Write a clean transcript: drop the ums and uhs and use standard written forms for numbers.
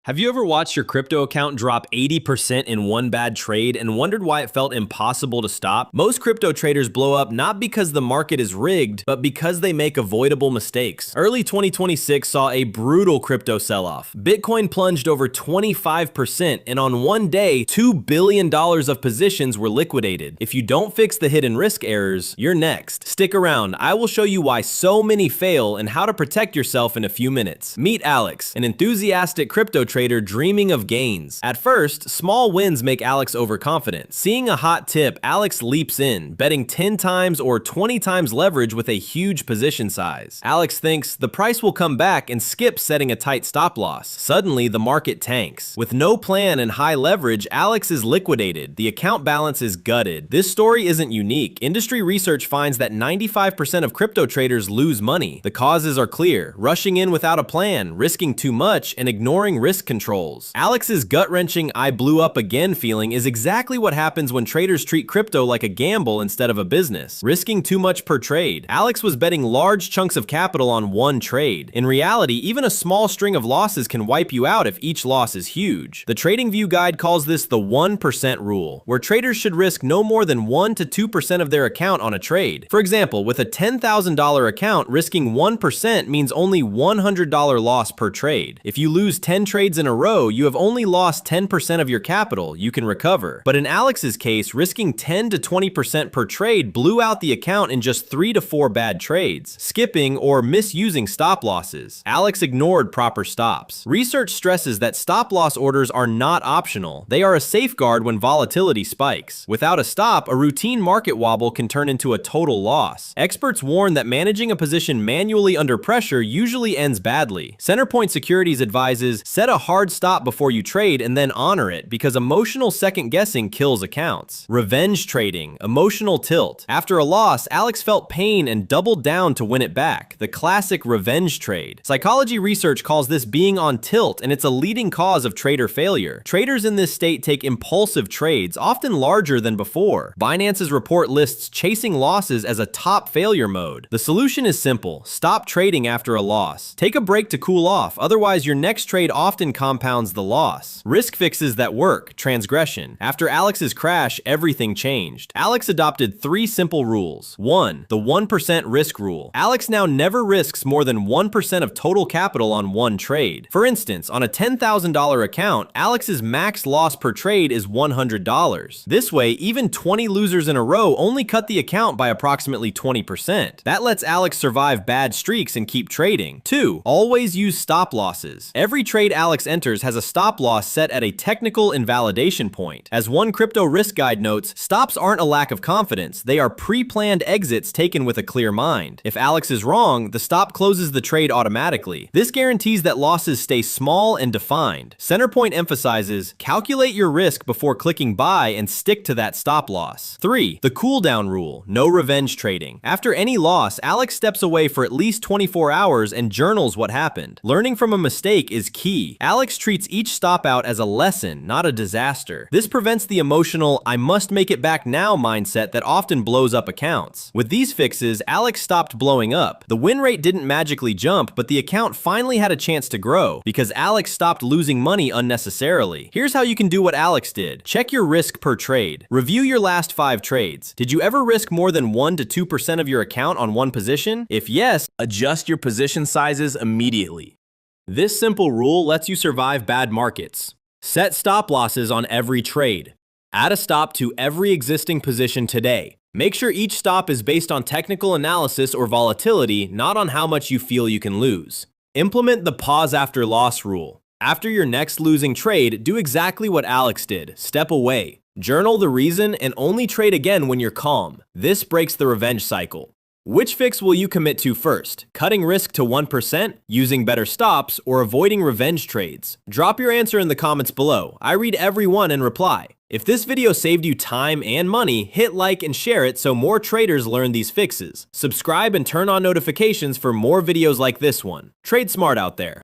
Have you ever watched your crypto account drop 80% in one bad trade and wondered why it felt impossible to stop? Most crypto traders blow up not because the market is rigged, but because they make avoidable mistakes. Early 2026 saw a brutal crypto sell-off. Bitcoin plunged over 25%, and on one day, $2 billion of positions were liquidated. If you don't fix the hidden risk errors, you're next. Stick around, I will show you why so many fail and how to protect yourself in a few minutes. Meet Alex, an enthusiastic crypto trader dreaming of gains. At first, small wins make Alex overconfident. Seeing a hot tip, Alex leaps in, betting 10 times or 20 times leverage with a huge position size. Alex thinks the price will come back and skips setting a tight stop loss. Suddenly, the market tanks. With no plan and high leverage, Alex is liquidated. The account balance is gutted. This story isn't unique. Industry research finds that 95% of crypto traders lose money. The causes are clear: rushing in without a plan, risking too much, and ignoring risk controls. Alex's gut-wrenching "I blew up again" feeling is exactly what happens when traders treat crypto like a gamble instead of a business, risking too much per trade. Alex was betting large chunks of capital on one trade. In reality, even a small string of losses can wipe you out if each loss is huge. The TradingView guide calls this the 1% rule, where traders should risk no more than 1 to 2% of their account on a trade. For example, with a $10,000 account, risking 1% means only $100 loss per trade. If you lose 10 trades in a row, you have only lost 10% of your capital. You can recover. But in Alex's case, risking 10 to 20% per trade blew out the account in just 3 to 4 bad trades, skipping or misusing stop losses. Alex ignored proper stops. Research stresses that stop loss orders are not optional. They are a safeguard when volatility spikes. Without a stop, a routine market wobble can turn into a total loss. Experts warn that managing a position manually under pressure usually ends badly. Centerpoint Securities advises, set a hard stop before you trade and then honor it, because emotional second-guessing kills accounts. Revenge trading, emotional tilt. After a loss, Alex felt pain and doubled down to win it back. The classic revenge trade. Psychology research calls this being on tilt, and it's a leading cause of trader failure. Traders in this state take impulsive trades, often larger than before. Binance's report lists chasing losses as a top failure mode. The solution is simple: stop trading after a loss. Take a break to cool off, otherwise your next trade often compounds the loss. Risk fixes that work: transgression. After Alex's crash, everything changed. Alex adopted 3 simple rules. 1. The 1% risk rule. Alex now never risks more than 1% of total capital on one trade. For instance, on a $10,000 account, Alex's max loss per trade is $100. This way, even 20 losers in a row only cut the account by approximately 20%. That lets Alex survive bad streaks and keep trading. 2. Always use stop losses. Every trade Alex enters has a stop loss set at a technical invalidation point. As one crypto risk guide notes, stops aren't a lack of confidence, they are pre-planned exits taken with a clear mind. If Alex is wrong, the stop closes the trade automatically. This guarantees that losses stay small and defined. Centerpoint emphasizes, calculate your risk before clicking buy and stick to that stop loss. 3. The cool down rule. No revenge trading. After any loss, Alex steps away for at least 24 hours and journals what happened. Learning from a mistake is key. Alex treats each stop out as a lesson, not a disaster. This prevents the emotional "I must make it back now" mindset that often blows up accounts. With these fixes, Alex stopped blowing up. The win rate didn't magically jump, but the account finally had a chance to grow because Alex stopped losing money unnecessarily. Here's how you can do what Alex did. Check your risk per trade. Review your last 5 trades. Did you ever risk more than 1 to 2% of your account on one position? If yes, adjust your position sizes immediately. This simple rule lets you survive bad markets. Set stop losses on every trade. Add a stop to every existing position today. Make sure each stop is based on technical analysis or volatility, not on how much you feel you can lose. Implement the pause after loss rule. After your next losing trade, do exactly what Alex did. Step away. Journal the reason and only trade again when you're calm. This breaks the revenge cycle. Which fix will you commit to first? Cutting risk to 1%, using better stops, or avoiding revenge trades? Drop your answer in the comments below. I read every one and reply. If this video saved you time and money, hit like and share it so more traders learn these fixes. Subscribe and turn on notifications for more videos like this one. Trade smart out there.